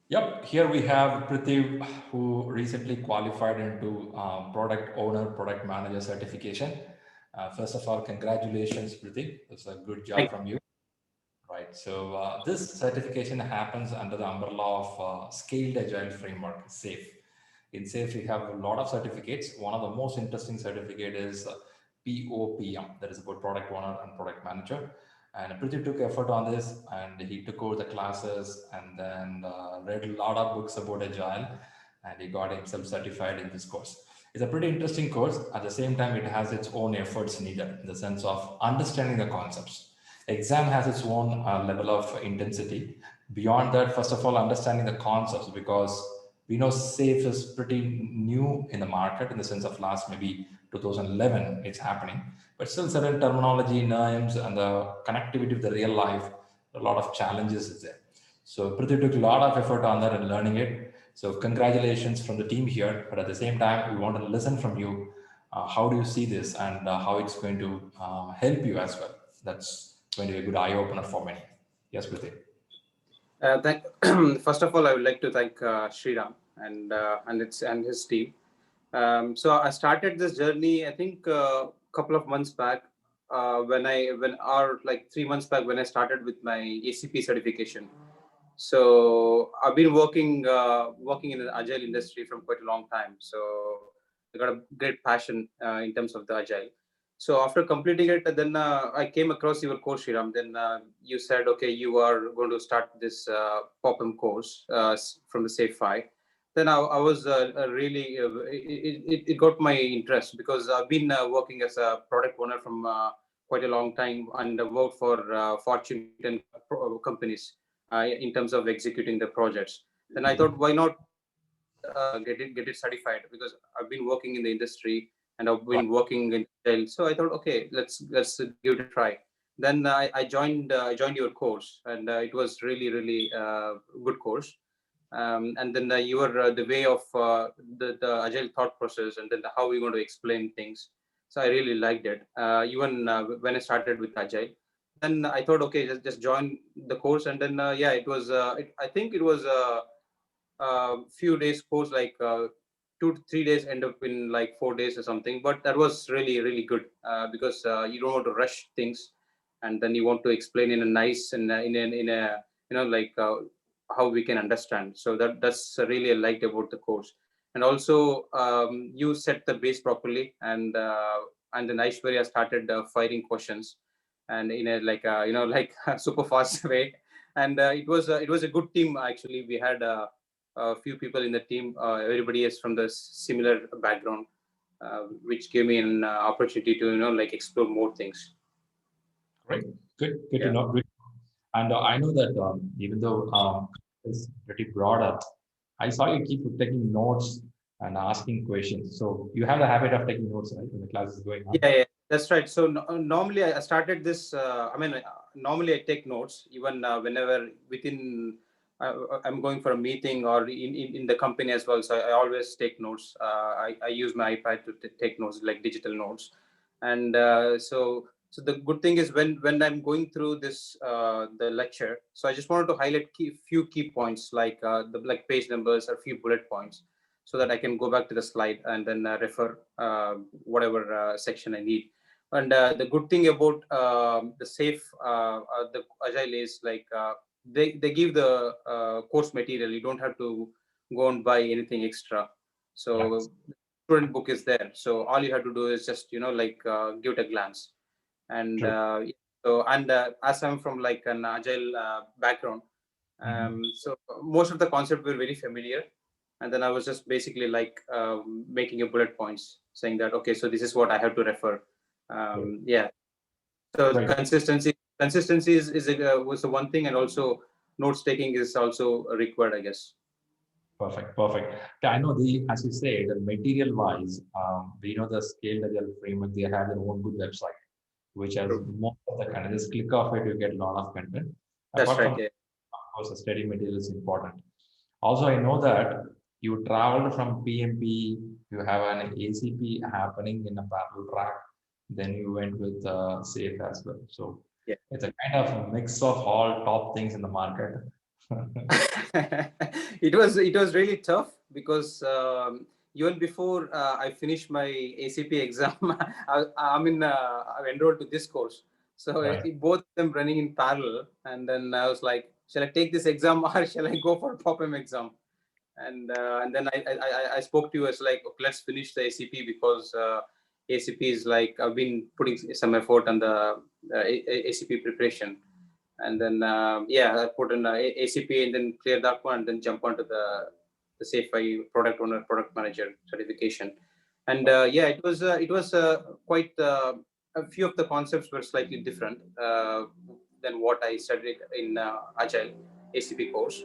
Yep, here we have Pruthvi, who recently qualified into product owner, product manager certification. First of all, congratulations, Pruthvi. It's a good job Thank from you. Right. So this certification happens under the umbrella of Scaled Agile Framework, SAFE. In SAFE, we have a lot of certificates. One of the most interesting certificate is POPM, that is about product owner and product manager. And Prithvi took effort on this, and he took over the classes and then read a lot of books about Agile, and he got himself certified in this course. It's a pretty interesting course. At the same time, it has its own efforts needed in the sense of understanding the concepts. Exam has its own level of intensity. Beyond that, first of all, understanding the concepts, because we know SAFE is pretty new in the market in the sense of last maybe 2011 it's happening, but still certain terminology, names, and the connectivity with the real life, a lot of challenges is there. So Prithvi took a lot of effort on that and learning it. So congratulations from the team here. But at the same time, we want to listen from you. How do you see this, and how it's going to help you as well? That's going to be a good eye opener for many. Yes, Prithvi. thank, First of all, I would like to thank Sriram and his team. So I started this journey, I think, a couple of months back, like 3 months back, when I started with my ACP certification. So I've been working in the agile industry from quite a long time. So I got a great passion in terms of the agile. So after completing it, then I came across your course, Shriram. Then you said, okay, you are going to start this POPM course from the Safe 5. Then I was really, it got my interest because I've been working as a product owner from quite a long time and worked for Fortune 10 companies in terms of executing the projects. Then I thought, why not get it certified? Because I've been working in the industry and I've been working in sales. So I thought, okay, let's give it a try. Then I joined your course, and it was really good course. And then the way of the agile thought process, and then how we're going to explain things. So I really liked it. Even when I started with agile, then I thought, okay, just join the course, and then yeah, it was. I think it was a few days course, like 2 to 3 days, end up in like 4 days or something. But that was really good because you don't want to rush things, and then you want to explain in a nice and in a like how we can understand. So that's really I liked about the course. And also you set the base properly, and then Aishwarya started firing questions, and in a like like super fast way. And it was a good team actually. We had a few people in the team. Everybody is from the similar background, which gave me an opportunity to like explore more things. Great. Good to Yeah. know. Good. And I know that even though it's pretty broader, I saw you keep taking notes and asking questions. So you have the habit of taking notes, right, when the class is going on? Yeah, that's right. So normally I started this. I mean, normally I take notes even whenever within. I'm going for a meeting or in the company as well. So I always take notes. I use my iPad to take notes, like digital notes. And so the good thing is when I'm going through this the lecture. So I just wanted to highlight few key points, like the like page numbers or few bullet points, so that I can go back to the slide and then refer whatever section I need. And the good thing about the safe the agile is like they give the course material. You don't have to go and buy anything extra. Yes. So the student book is there. So all you have to do is just like give it a glance. And True. as I'm from like an agile background, Mhm. so most of the concepts were very familiar. And then I was just basically like making a bullet points saying that, okay, so this is what I have to refer. Great. Yeah. So Great. consistency was the one thing, and also notes taking is also required, I guess. Perfect. Perfect. Yeah, I know as you say, the material wise, we know the scale agile framework, they have their own good website, which has True. most of the content. Just click off it, you get a lot of content. That's Apart right. from, Yeah. of course, the study material is important. Also, I know that you traveled from PMP, you have an ACP happening in a parallel track, then you went with SAFE as well. So it's a kind of mix of all top things in the market. It was really tough because even before I finished my ACP exam, I've enrolled to this course. So Right. both of them running in parallel, and then I was like, shall I take this exam or shall I go for POPM exam? And then I spoke to you as like, okay, let's finish the ACP because ACP is like I've been putting some effort on the ACP preparation, and then yeah, I put in ACP and then clear that one, and then jump onto the SafeI product owner, product manager certification. And yeah, it was quite a few of the concepts were slightly different than what I studied in Agile ACP course,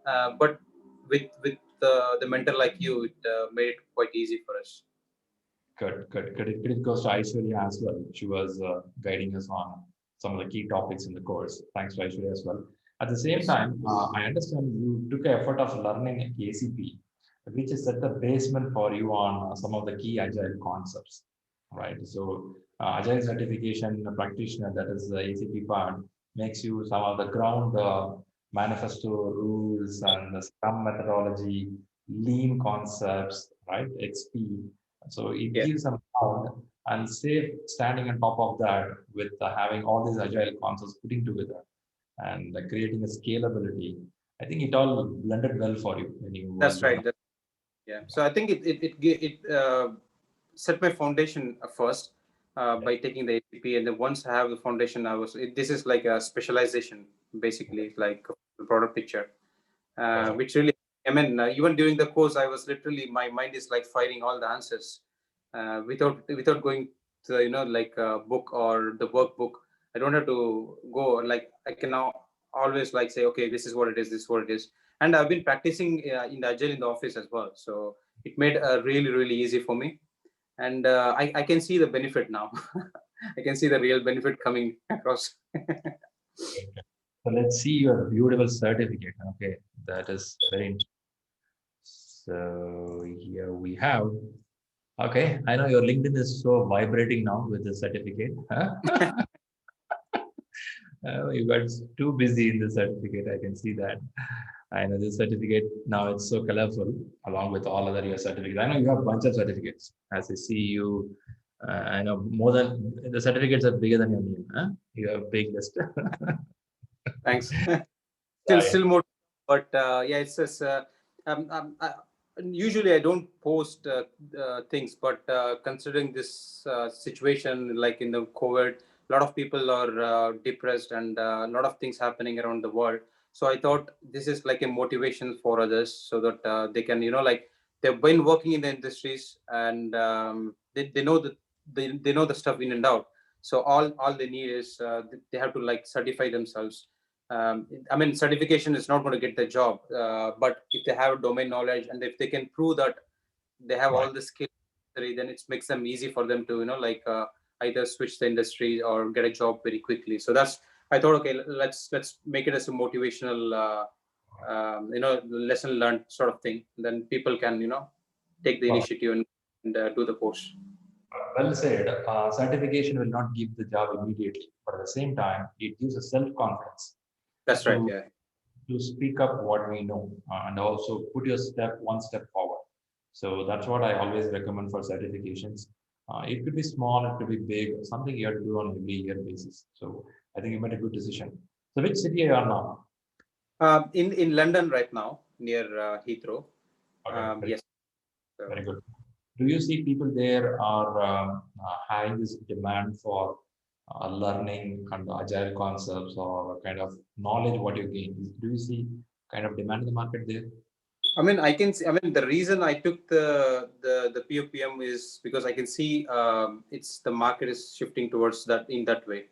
but with the mentor like you, it made it quite easy for us. Good, good. Credit goes to Aishwarya as well. She was guiding us on some of the key topics in the course. Thanks to Aishwarya as well. At the same Yes. time, I understand you took the effort of learning ACP, which is set the basement for you on some of the key agile concepts, right? So, agile certification practitioner, that is the ACP part, makes you some of the ground manifesto rules and the Scrum methodology, lean concepts, right? XP. So it Yeah, gives some ground and safe standing on top of that with having all these agile concepts putting together and creating a scalability. I think it all blended well for you when you that's took right. the. Yeah. So I think it set my foundation first by taking the ACP, and then once I have the foundation, this is like a specialization, basically, like the broader picture, Perfect. which really, I mean, even during the course, I was literally, my mind is like firing all the answers without going to the, like a book or the workbook. I don't have to go, like I can now always like say, okay, this is what it is, this is what it is. And I've been practicing in the Agile in the office as well. So it made really, really easy for me. And I can see the benefit now. I can see the real benefit coming across. So let's see your beautiful certificate. Okay, that is very interesting. So here we have. Okay, I know your LinkedIn is so vibrating now with the certificate. Huh? You got too busy in the certificate. I can see that. I know this certificate now it's so colorful along with all other your certificates. I know you have a bunch of certificates. As I see you, I know more than the certificates are bigger than your name. Huh? You have a big list. Thanks. Right. Still more, but yeah, it's just usually I don't post things, but considering this situation, like in the COVID, a lot of people are depressed, and a lot of things happening around the world. So I thought this is like a motivation for others, so that they can, like they've been working in the industries, and they know that they know the stuff in and out. So all they need is they have to like certify themselves. I mean, certification is not going to get the job, but if they have domain knowledge, and if they can prove that they have Right. all the skills, then it makes them easy for them to, like either switch the industry or get a job very quickly. So that's, I thought, okay, let's make it as a motivational, lesson learned sort of thing. Then people can, take the Well, initiative and do the course. well said. Certification will not give the job immediately, but at the same time, it gives a self-confidence That's right. to Yeah. to speak up what we know and also put your step one step forward. So that's what I always recommend for certifications. It could be small, it could be big, something you have to do on every year basis. So I think you made a good decision. So which city you are now? In London right now, near Heathrow. Okay, Yes. So, very good. Do you see people there are having this demand for learning and agile concepts or kind of knowledge what you gain? Do you see kind of demand in the market there? I mean, I can see, I mean, the reason I took the POPM is because I can see it's the market is shifting towards that in that way.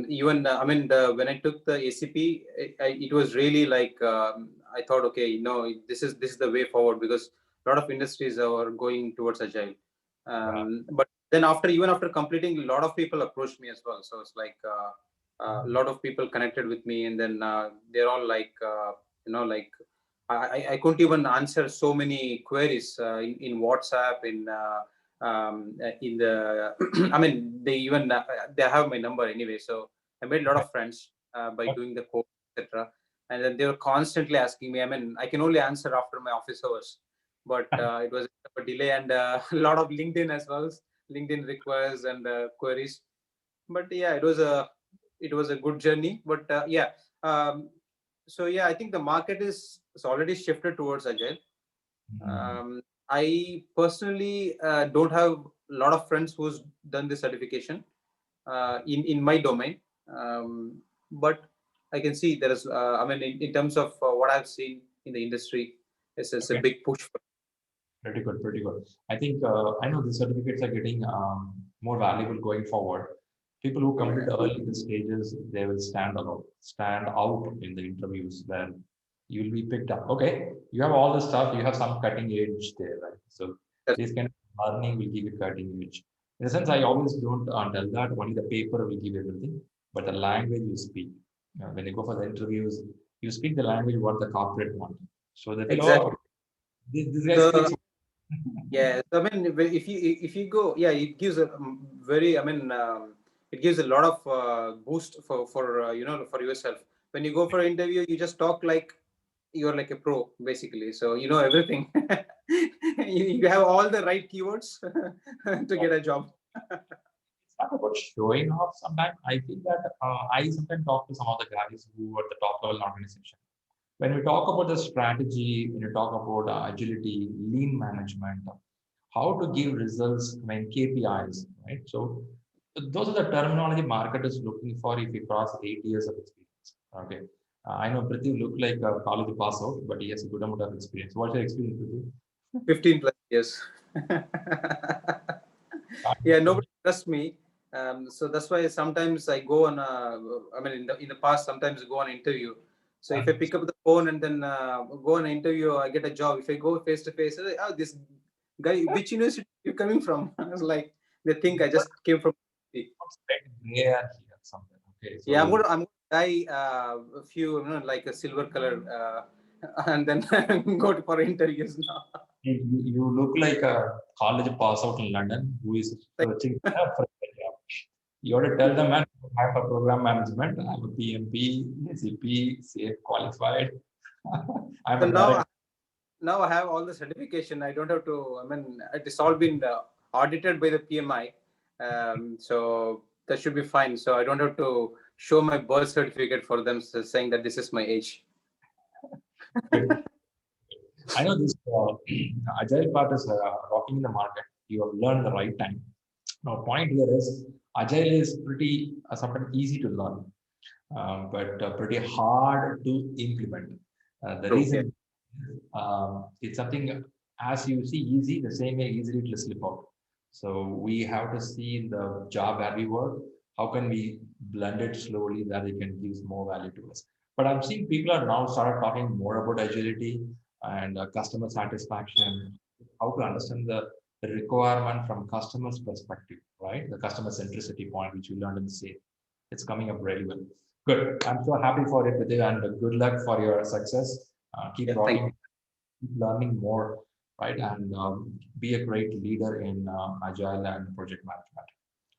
Even I mean, when I took the ACP, it was really like I thought, okay, this is the way forward, because a lot of industries are going towards agile. Yeah. But then even after completing, a lot of people approached me as well. So it's like a lot of people connected with me, and then they're all like, like I couldn't even answer so many queries in WhatsApp, in the I mean, they have my number anyway. So I made a lot of friends by doing the course, etc. And then they were constantly asking me. I mean, I can only answer after my office hours, but it was a delay and a lot of LinkedIn as well, LinkedIn requests and queries. But yeah, it was a good journey. But so yeah, I think the market is already shifted towards Agile. I personally don't have a lot of friends who's done this certification in my domain, but I can see there is. I mean, in terms of what I've seen in the industry, it's a big push for. Pretty good, pretty good. I think I know the certificates are getting more valuable going forward. People who complete early in the stages, they will stand out in the interviews where you will be picked up. Okay, you have all the stuff, you have some cutting edge there, right? So this kind of learning will give you cutting edge. In a sense, I always don't tell that only the paper will give everything, but the language you speak. When you go for the interviews, you speak the language what the corporate want. So they feel, Exactly. oh, this guy speaks. Yeah, I mean, if you go, yeah, it gives a very, I mean, it gives a lot of boost for for yourself. When you go for an interview, you just talk like you're like a pro, basically. So you know everything. You have all the right keywords to get a job. It's not about showing off sometimes. I feel that I sometimes talk to some of the guys who are at the top level organization. When we talk about the strategy, when you talk about agility, lean management, how to give results when KPIs, right? So those are the terminology market is looking for if you cross 8 years of experience. Okay. I know Prithvi look like a college pass out, but he has a good amount of experience. What's your experience, Prithvi? 15 plus years. Yeah, nobody trusts me. So that's why sometimes I go on. I mean, in the past, sometimes I go on an interview. So if I pick up the phone and then go on an interview, I get a job. If I go face to face, oh, this guy, which university you coming from? I was like, they think I just came from. Gray hair here somewhere. Okay, Yeah, so I'm gonna buy a few, like a silver color, and then go for interviews now. you look like a college pass out in London who is Like, searching for a job. You ought to tell them, man, I have a program management, I'm a PMP, ACP, safe qualified. I'm so a direct. now I have all the certification. I don't have to. I mean, it's all been audited by the PMI, so that should be fine. So I don't have to show my birth certificate for them, saying that this is my age. I know this agile part is rocking in the market. You have learned the right time. Now, point here is agile is pretty sometimes easy to learn, but pretty hard to implement. The True. Yeah. reason it's something as you see easy, the same way easily it will slip out. So we have to see in the job where we work, how can we blend it slowly that it can give more value to us. But I'm seeing people are now started talking more about agility and customer satisfaction, how to understand the requirement from customer's perspective, right? The customer centricity point, which we learned in SAFe. It's coming up really well. Good. I'm so happy for it with you and good luck for your success. Keep Yeah. Thank rocking, you. keep learning more, right? And be a great leader in agile and project management.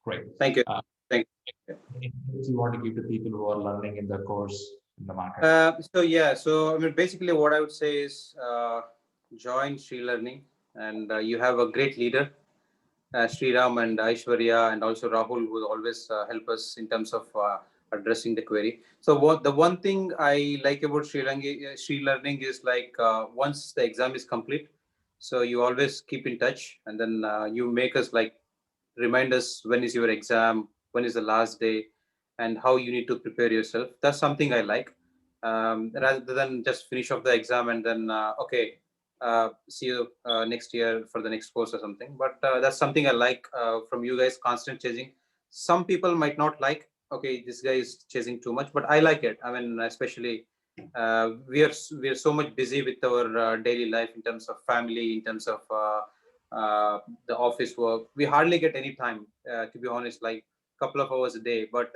Great. Thank you. Thank you. Any tips you want to give to people who are learning in the course in the market? So yeah, so I mean, basically, what I would say is join ShriLearning, and you have a great leader, Sriram and Aishwarya, and also Rahul, who always help us in terms of addressing the query. So what the one thing I like about ShriLearning is like once the exam is complete, so you always keep in touch, and then you make us like remind us when is your exam, when is the last day, and how you need to prepare yourself. That's something I like, rather than just finish off the exam and then okay, see you next year for the next course or something. But that's something I like from you guys. Constant chasing. Some people might not like. Okay, this guy is chasing too much, but I like it. I mean, especially we are so much busy with our daily life in terms of family, in terms of the office work. We hardly get any time, to be honest, like a couple of hours a day. But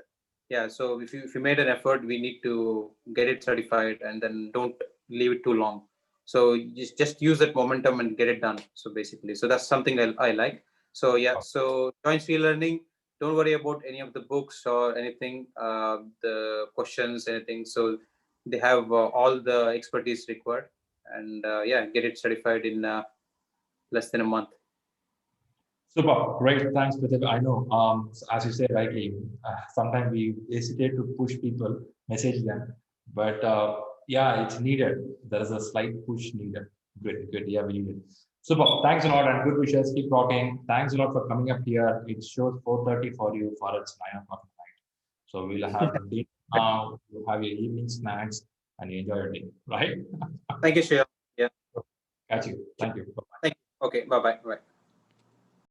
yeah, so if you made an effort, we need to get it certified and then don't leave it too long. So just use that momentum and get it done. So basically, so that's something I like. So yeah, so join ShriLearning. Don't worry about any of the books or anything, the questions, anything. So they have all the expertise required, and yeah, get it certified in less than a month. Super, great. Thanks, Pruthvi. I know, as you say rightly, sometimes we hesitate to push people, message them, but yeah, it's needed. There is a slight push needed. Good, good. Yeah, we need it. Super. Thanks a lot and good wishes. Keep rocking. Thanks a lot for coming up here. It shows 4:30 for you, for it's 9 o'clock at night. So we'll have dinner now. You'll have your evening snacks and you enjoy your day, right? Thank you, Shreya. Yeah. Catch you. Thank you. Bye. Thank you. Okay. Bye-bye. Bye.